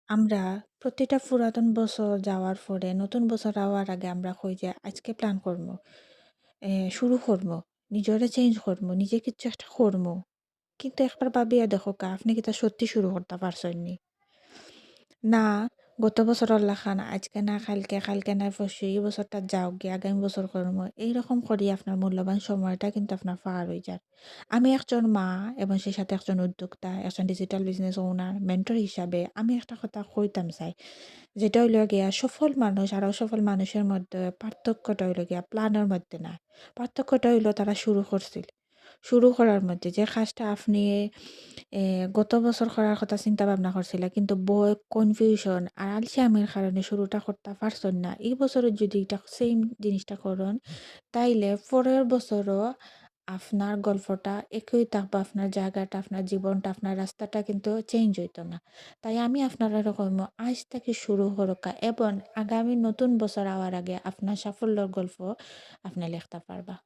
আমরা প্রতিটা পুরাতন বছর যাওয়ার পরে নতুন বছর আওয়ার আগে আমরা কই যে আজকে প্ল্যান করবো, শুরু করবো, নিজরে চেঞ্জ করবো, নিজে কিছু একটা করবো। কিন্তু একবার ভাবিয়া দেখো আপনি কি তা সত্যি শুরু করতে পারছেন নি? না, গত বছরের লাখান আজকে না কালকে, কালকে না পরশু এই বছরটা যাওক গিয়ে আগামী বছর করবো। এইরকম করিয়া আপনার মূল্যবান সময়টা কিন্তু আপনার পার হয়ে যায়। আমি একজন মা এবং সেই সাথে একজন উদ্যোক্তা, একজন ডিজিটাল বিজনেস ওনার, মেন্টর হিসাবে আমি একটা কথা কইতাম চাই। যেটা হইল গিয়া সফল মানুষ আর অসফল মানুষের মধ্যে পার্থক্যটা হইল গিয়া প্ল্যানের মধ্যে না। পার্থক্যটা হইল তারা শুরু করছিল। শুরু করার মধ্যে যে কাজটা আপনি গত বছর করার কথা চিন্তা ভাবনা করছিলা কিন্তু ভয়, কনফিউশন আর আলসেমির কারণে শুরুটা করতে পারছেন না। এই বছরে যদি এটা সেম জিনিসটা করেন তাইলে পরের বছরও আপনার গল্পটা একই থাকবে, আপনার জায়গাটা, আপনার জীবনটা, আপনার রাস্তাটা কিন্তু চেঞ্জ হইতো না। তাই আমি আপনারা এরকম আজ থেকে শুরু হরকা এবং আগামী নতুন বছর আওয়ার আগে আপনার সাফল্যর গল্প আপনি লিখতে পারবা।